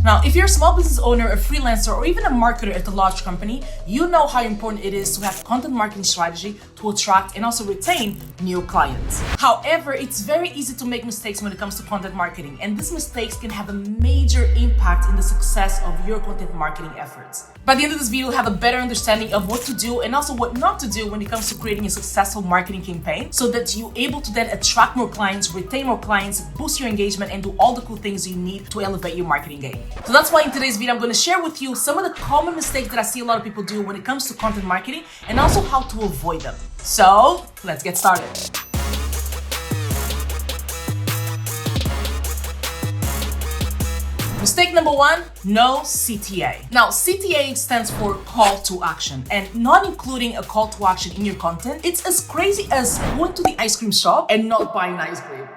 Now, if you're a small business owner, a freelancer, or even a marketer at a large company, you know how important it is to have content marketing strategy to attract and also retain new clients. However, it's very easy to make mistakes when it comes to content marketing, and these mistakes can have a major impact in the success of your content marketing efforts. By the end of this video, you'll have a better understanding of what to do and also what not to do when it comes to creating a successful marketing campaign so that you're able to then attract more clients, retain more clients, boost your engagement, and do all the cool things you need to elevate your marketing game. So that's why in today's video, I'm going to share with you some of the common mistakes that I see a lot of people do when it comes to content marketing and also how to avoid them. So let's get started. Mistake number one, no CTA. Now, CTA stands for call to action, and not including a call to action in your content, it's as crazy as going to the ice cream shop and not buying ice cream.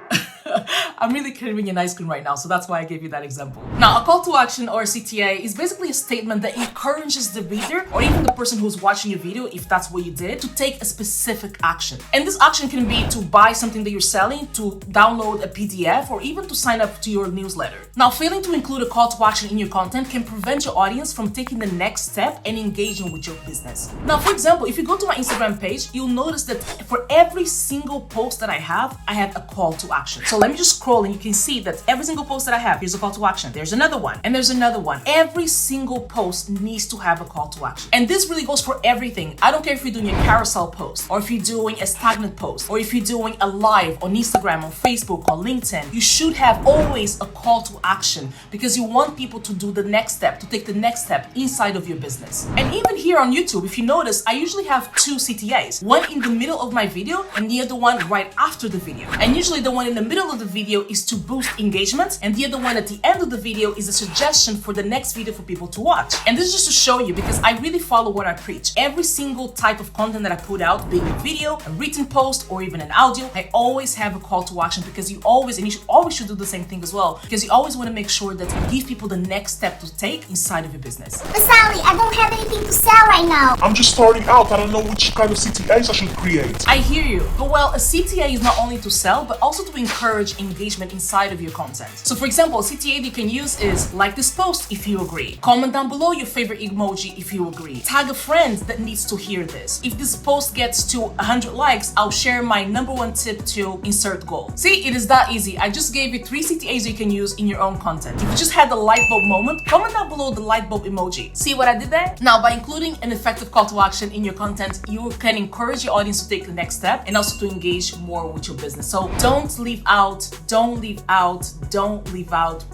I'm really craving an ice cream right now, so that's why I gave you that example. Now, a call to action or CTA is basically a statement that encourages the reader or even the person who's watching your video, if that's what you did, to take a specific action. And this action can be to buy something that you're selling, to download a PDF, or even to sign up to your newsletter. Now, failing to include a call to action in your content can prevent your audience from taking the next step and engaging with your business. Now, for example, if you go to my Instagram page, you'll notice that for every single post that I have a call to action. So let me just scroll and you can see that every single post that I have, here's a call to action. There's another one and there's another one. Every single post needs to have a call to action. And this really goes for everything. I don't care if you're doing a carousel post or if you're doing a stagnant post or if you're doing a live on Instagram, on Facebook, on LinkedIn. You should have always a call to action because you want people to do the next step, to take the next step inside of your business. And even here on YouTube, if you notice, I usually have two CTAs, one in the middle of my video and the other one right after the video. And usually the one in the middle of the video is to boost engagement, and the other one at the end of the video is a suggestion for the next video for people to watch. And this is just to show you because I really follow what I preach. Every single type of content that I put out, being a video, a written post, or even an audio, I always have a call to action because you always, and you should do the same thing as well, because you always want to make sure that you give people the next step to take inside of your business. But Sally, I don't have anything to sell right now. I'm just starting out. I don't know which kind of CTAs I should create. I hear you. But well, a CTA is not only to sell, but also to encourage engagement inside of your content. So for example, a CTA you can use is like this post if you agree. Comment down below your favorite emoji if you agree. Tag a friend that needs to hear this. If this post gets to 100 likes, I'll share my #1 tip to insert goal. See, it is that easy. I just gave you 3 CTAs you can use in your own content. If you just had the light bulb moment, comment down below the light bulb emoji. See what I did there? Now, by including an effective call to action in your content, you can encourage your audience to take the next step and also to engage more with your business. So don't leave out,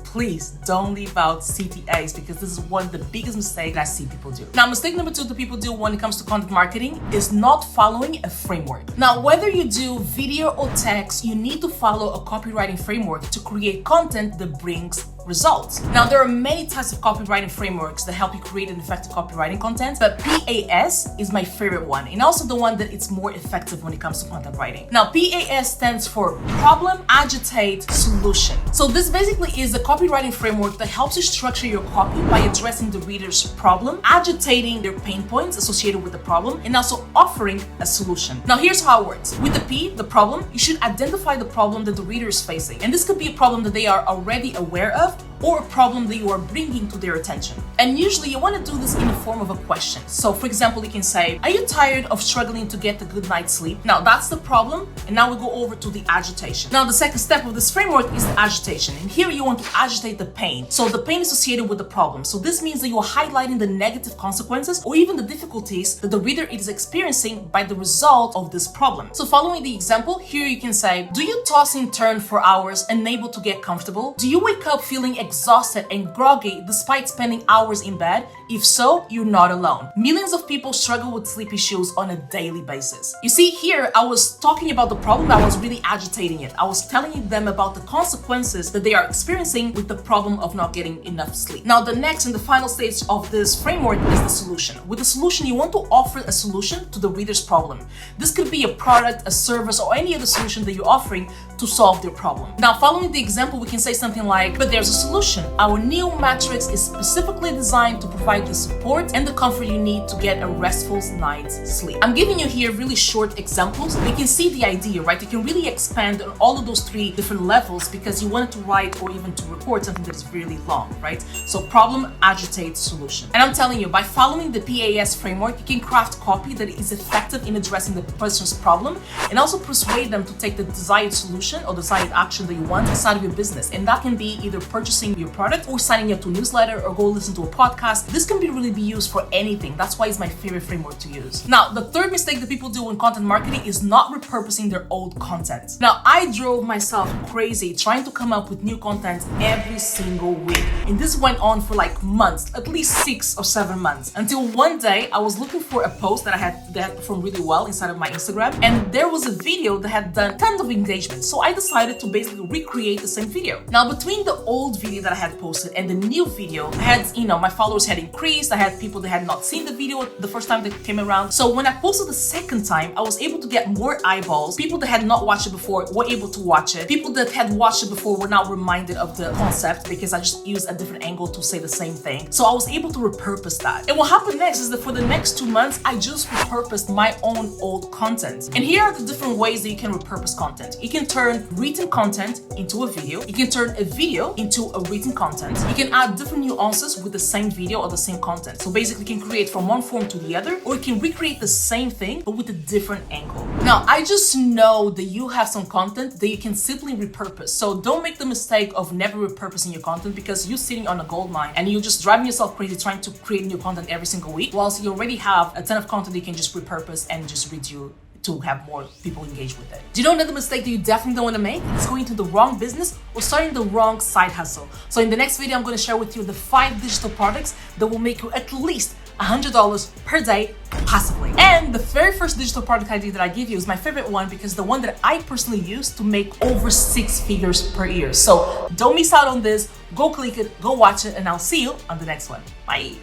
please don't leave out CTAs because this is one of the biggest mistakes I see people do. Now, mistake number 2 that people do when it comes to content marketing is not following a framework. Now, whether you do video or text, you need to follow a copywriting framework to create content that brings results. Now, there are many types of copywriting frameworks that help you create an effective copywriting content, but PAS is my favorite one and also the one that it's more effective when it comes to content writing. Now, PAS stands for problem, agitate, solution. So this basically is a copywriting framework that helps you structure your copy by addressing the reader's problem, agitating their pain points associated with the problem, and also offering a solution. Now, here's how it works. With the P, the problem, you should identify the problem that the reader is facing. And this could be a problem that they are already aware of or a problem that you are bringing to their attention. And usually you want to do this in the form of a question. So for example, you can say, are you tired of struggling to get a good night's sleep? Now that's the problem. And now we go over to the agitation. Now the second step of this framework is the agitation. And here you want to agitate the pain. So the pain is associated with the problem. So this means that you are highlighting the negative consequences or even the difficulties that the reader is experiencing by the result of this problem. So following the example, here you can say, do you toss and turn for hours unable to get comfortable? Do you wake up feeling exhausted and groggy despite spending hours in bed? If so, you're not alone. Millions of people struggle with sleep issues on a daily basis. You see, here I was talking about the problem, I was really agitating it. I was telling them about the consequences that they are experiencing with the problem of not getting enough sleep. Now, the next and the final stage of this framework is the solution. With the solution, you want to offer a solution to the reader's problem. This could be a product, a service, or any other solution that you're offering to solve their problem. Now, following the example, we can say something like, but there's a solution. Our new matrix is specifically designed to provide provide the support and the comfort you need to get a restful night's sleep. I'm giving you here really short examples. You can see the idea, right? You can really expand on all of those 3 different levels because you wanted to write or even to record something that is really long, right? So problem, agitate, solution. And I'm telling you, by following the PAS framework, you can craft copy that is effective in addressing the person's problem and also persuade them to take the desired solution or desired action that you want inside of your business. And that can be either purchasing your product or signing up to a newsletter or go listen to a podcast. This can really be used for anything. That's why it's my favorite framework to use. Now, the third mistake that people do in content marketing is not repurposing their old content. Now, I drove myself crazy trying to come up with new content every single week. And this went on for like months, at least 6 or 7 months, until one day I was looking for a post that had performed really well inside of my Instagram, and there was a video that had done tons of engagement. So I decided to basically recreate the same video. Now, between the old video that I had posted and the new video, I had, my followers had increased. I had people that had not seen the video the first time that came around. So when I posted the second time, I was able to get more eyeballs. People that had not watched it before were able to watch it. People that had watched it before were now reminded of the concept because I just used a different angle to say the same thing. So I was able to repurpose that. And what happened next is that for the next 2 months, I just repurposed my own old content. And here are the different ways that you can repurpose content. You can turn written content into a video. You can turn a video into a written content. You can add different nuances with the same video or the same content. So basically you can create from one form to the other, or you can recreate the same thing but with a different angle. Now, I just know that you have some content that you can simply repurpose. So don't make the mistake of never repurposing your content because you're sitting on a gold mine and you're just driving yourself crazy trying to create new content every single week, whilst you already have a ton of content that you can just repurpose and just redo to have more people engage with it. Do you know another mistake that you definitely don't want to make? It's going to the wrong business or starting the wrong side hustle. So in the next video, I'm going to share with you the 5 digital products that will make you at least $100 per day passively. And the very first digital product idea that I give you is my favorite one because the one that I personally use to make over 6 figures per year. So don't miss out on this. Go click it, go watch it, and I'll see you on the next one. Bye.